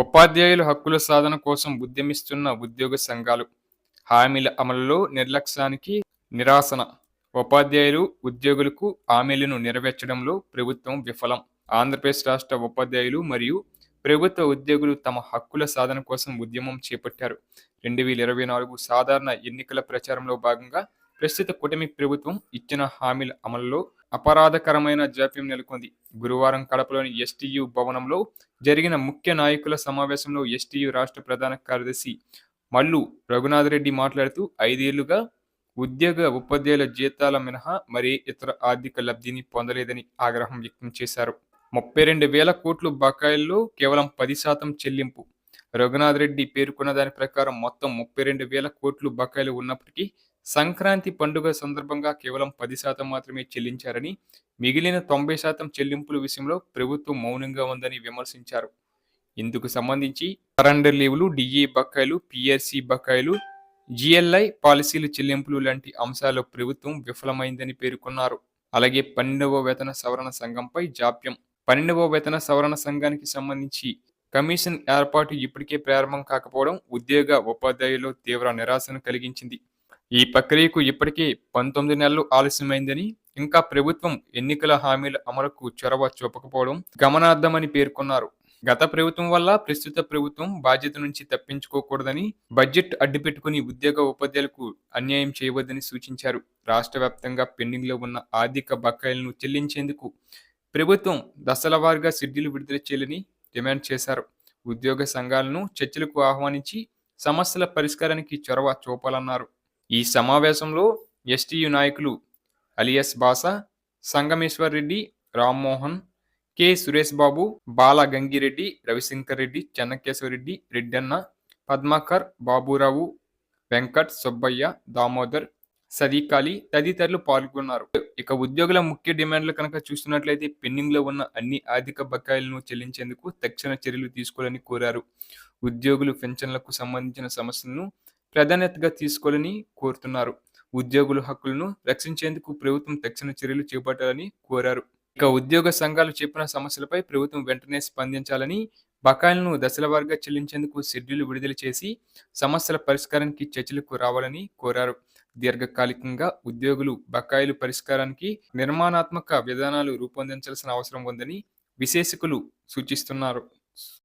ఉపాధ్యాయుల హక్కుల సాధన కోసం ఉద్యమిస్తున్న ఉద్యోగ సంఘాలు, హామీల అమలులో నిర్లక్ష్యానికి నిరసన. ఉపాధ్యాయులు, ఉద్యోగులకు హామీలను నెరవేర్చడంలో ప్రభుత్వం విఫలం. ఆంధ్రప్రదేశ్ రాష్ట్ర ఉపాధ్యాయులు మరియు ప్రభుత్వ ఉద్యోగులు తమ హక్కుల సాధన కోసం ఉద్యమం చేపట్టారు. 2024 సాధారణ ఎన్నికల ప్రచారంలో భాగంగా ప్రస్తుత కూటమి ప్రభుత్వం ఇచ్చిన హామీల అమలులో అపరాధకరమైన జాప్యం నెలకొంది. గురువారం కడపలోని ఎస్టీయు భవనంలో జరిగిన ముఖ్య నాయకుల సమావేశంలో ఎస్టీయు రాష్ట్ర ప్రధాన కార్యదర్శి మల్లు రఘునాథరెడ్డి మాట్లాడుతూ 5 ఏళ్లుగా ఉపాధ్యాయుల జీతాల మినహా మరే ఇతర ఆర్థిక లబ్ధిని పొందలేదని ఆగ్రహం వ్యక్తం చేశారు. 32,000 కోట్లు బకాయిల్లో కేవలం 10% చెల్లింపు. రఘునాథరెడ్డి పేర్కొన్న దాని ప్రకారం మొత్తం 32,000 కోట్లు బకాయిలు ఉన్నప్పటికీ సంక్రాంతి పండుగ సందర్భంగా కేవలం 10% మాత్రమే చెల్లించారని, మిగిలిన 90% చెల్లింపుల విషయంలో ప్రభుత్వం మౌనంగా ఉందని విమర్శించారు. ఇందుకు సంబంధించి సరెండర్ లీవులు, డిఏ బకాయిలు, పిఆర్సీ బకాయిలు, జిఎల్ఐ పాలసీలు చెల్లింపులు లాంటి అంశాల్లో ప్రభుత్వం విఫలమైందని పేర్కొన్నారు. అలాగే 12వ వేతన సవరణ సంఘంపై జాప్యం. 12వ వేతన సవరణ సంఘానికి సంబంధించి కమిషన్ ఏర్పాటు ఇప్పటికే ప్రారంభం కాకపోవడం ఉపాధ్యాయుల్లో తీవ్ర నిరాశను కలిగించింది. ఈ ప్రక్రియకు ఇప్పటికే 19 నెలలు ఆలస్యమైందని, ఇంకా ప్రభుత్వం ఎన్నికల హామీల అమలుకు చొరవ చూపకపోవడం గమనార్హమని పేర్కొన్నారు. గత ప్రభుత్వం వల్ల ప్రస్తుత ప్రభుత్వం బాధ్యత నుంచి తప్పించుకోకూడదని, బడ్జెట్ అడ్డుపెట్టుకుని ఉపాధ్యాయులకు అన్యాయం చేయవద్దని సూచించారు. రాష్ట్ర వ్యాప్తంగా పెండింగ్లో ఉన్న ఆర్థిక బకాయిలను చెల్లించేందుకు ప్రభుత్వం దశల వారీగా షెడ్యూల్ విడుదల చేయాలని డిమాండ్ చేశారు. ఉద్యోగ సంఘాలను చర్చలకు ఆహ్వానించి సమస్యల పరిష్కారానికి చొరవ చూపాలన్నారు. ఈ సమావేశంలో ఎస్టీయు నాయకులు అలియాస్ బాసా, సంగమేశ్వర్ రెడ్డి, రామ్మోహన్, కె సురేష్ బాబు, బాల గంగిరెడ్డి, రవిశంకర్ రెడ్డి, చెన్నకేశవరెడ్డి, రెడ్డన్న, పద్మాకర్, బాబురావు, వెంకట్, సుబ్బయ్య, దామోదర్, సదీక్ అలీ తదితరులు పాల్గొన్నారు. ఇక ఉద్యోగుల ముఖ్య డిమాండ్లు కనుక చూస్తున్నట్లయితే పెండింగ్ లో ఉన్న అన్ని ఆర్థిక బకాయిలను చెల్లించేందుకు తక్షణ చర్యలు తీసుకోవాలని కోరారు. ఉద్యోగులు పెన్షన్లకు సంబంధించిన సమస్యలను ప్రాధాన్యతగా తీసుకోవాలని కోరుతున్నారు. ఉద్యోగుల హక్కులను రక్షించేందుకు ప్రభుత్వం తక్షణ చర్యలు చేపట్టాలని కోరారు. ఇక ఉద్యోగ సంఘాలు చెప్పిన సమస్యలపై ప్రభుత్వం వెంటనే స్పందించాలని, బకాయిలను దశల వారీగా చెల్లించేందుకు షెడ్యూల్ విడుదల చేసి సమస్యల పరిష్కారానికి చర్చలకు రావాలని కోరారు. దీర్ఘకాలికంగా ఉద్యోగులు బకాయిలు పరిష్కారానికి నిర్మాణాత్మక విధానాలు రూపొందించాల్సిన అవసరం ఉందని విశ్లేషకులు సూచిస్తున్నారు.